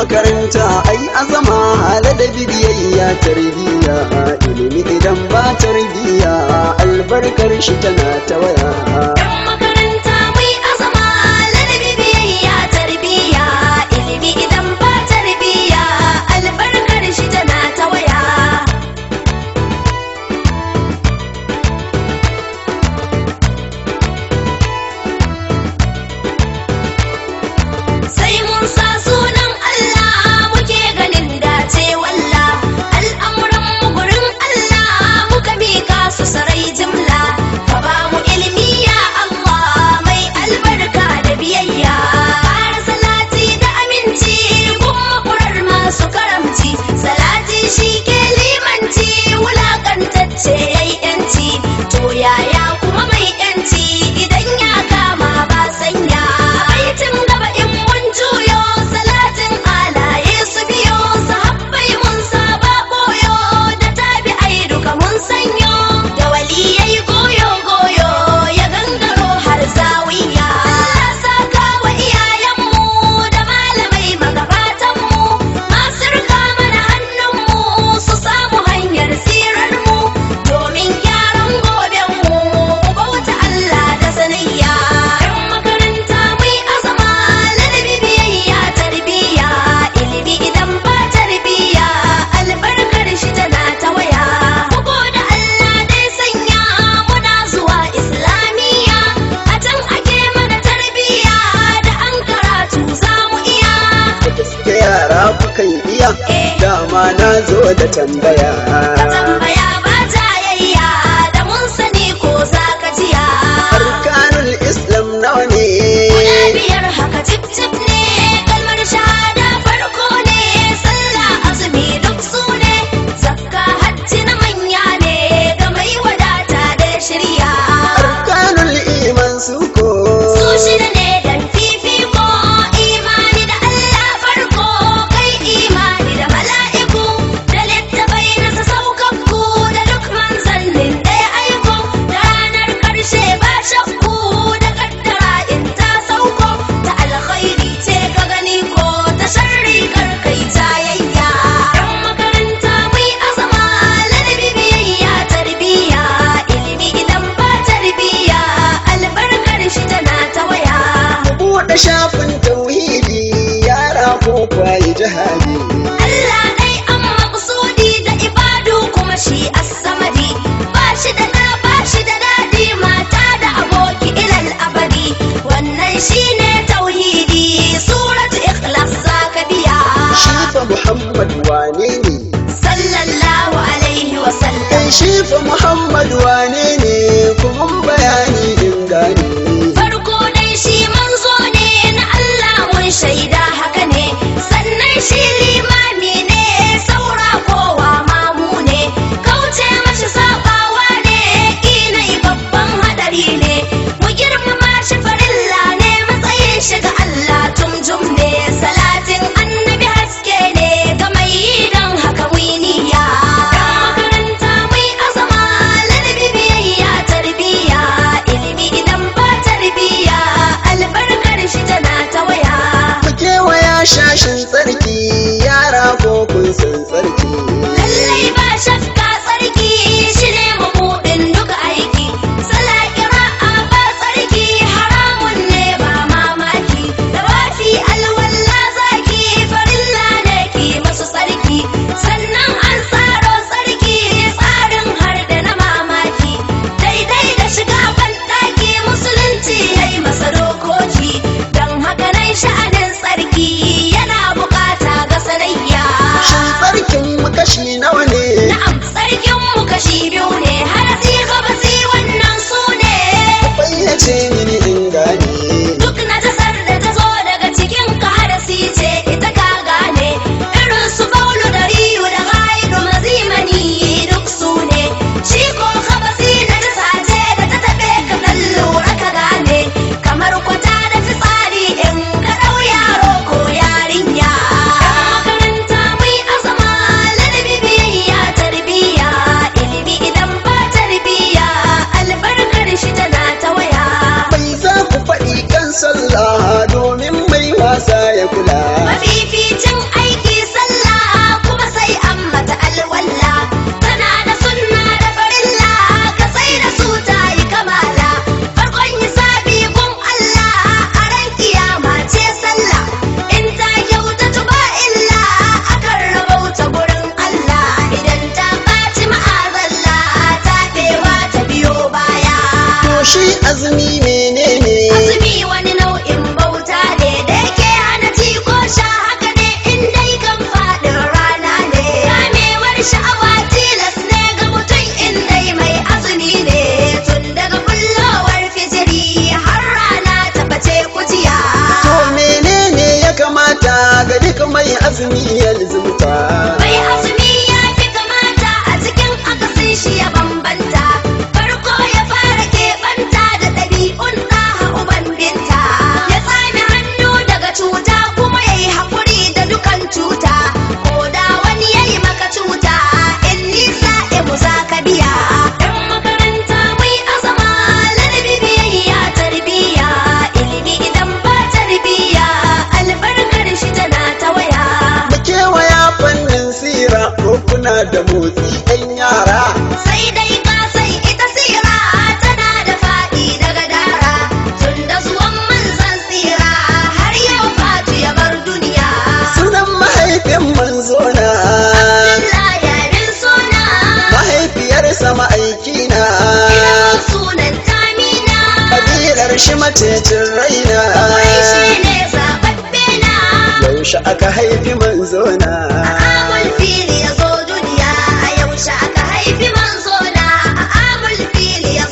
makaranta ai azama da biyayya tarbiyya ilimi idan ba tarbiyya albarkar shi tana ta waya. Yan makaranta mai azama ladabi biyayya tarbiyya ilimi idan ba tarbiyya albarkar shi tana ta waya. Sai mun sa sunan Allah muke ganin dace walla al'amuran mu gurin Allah muka mika su sarai jimla ka ba mu ilimi ya Allah mai albarka da biyayya ƙara salati da aminci kuma kurar masu karamci salati shi ke limanci wulakantacce yayi yanci to yaya kuma mai yanci idan ya kama ba sanya aitin gaba in mun juyo salatin alaye su biyo sahabbai mun saba boyo da tabi'ai duka mun sanyo da waliyai goyo goyo ya gangaro har zawiya Allah saka wa iyayenmu da malamai magabatanmu masu rika mana hannunmu su samu hanyar tsirarmu domin gyaran gobenmu mu bauta Allah da sanayya. Yan makaranta mai azama ladabi biyayya tarbiyya ilimi idan ba tarbiyya albarkar shi tana ta waya. Bugu da Allah dai sanya muna zuwa islamiyya a can ake mana tarbiyya da an karatu za mu iya. Da gaske yara kukan iya dama na zo da tambaya. Ka tambaya ba jayayya da mun sani ko za ka jiya. Arkanul Islam nawa ne? Guda biyar haka cip cip ne kalmar shahada farko ne sallah azumi duk su ne zakka hajji na manya ne ga mai wadata da shirya. Arkanul iman su ko? Su shida ne dan fifiko imani da Allah farko kai imani da mala'iku da littafai na sauka azumi ya lizumta. Mai azumi ya fi kamata a cikin akasin shi ya bambanta. Farko ya fara keɓanta da ɗabi'un ɗaha uban binta. Ya tsame hannu daga cuta kuma ya yi haƙuri da dukan cuta. Ko da wani ya yi maka cuta in nisa mu za ka biya. Ɗan makaranta mai azama ladabi biyayya tarbiyya. Ilimi idan ba tarbiyya albarkar shi tana ta waya. Mu kewaya fannin sira ko kuna da motsi 'yan yara. Sai dai ka san ita sira tana da faɗi daga dara. Tun da zuwan manzon tsira har yau fatu ya bar duniya. Sunan mahaifin manzona, Abdullah yarin suna, mahaifiyarsa ma'aikina, gidan sunan Tamina. kabilar shi macecin raina. Wai shi ne zaɓaɓɓe na. Yaushe aka haifi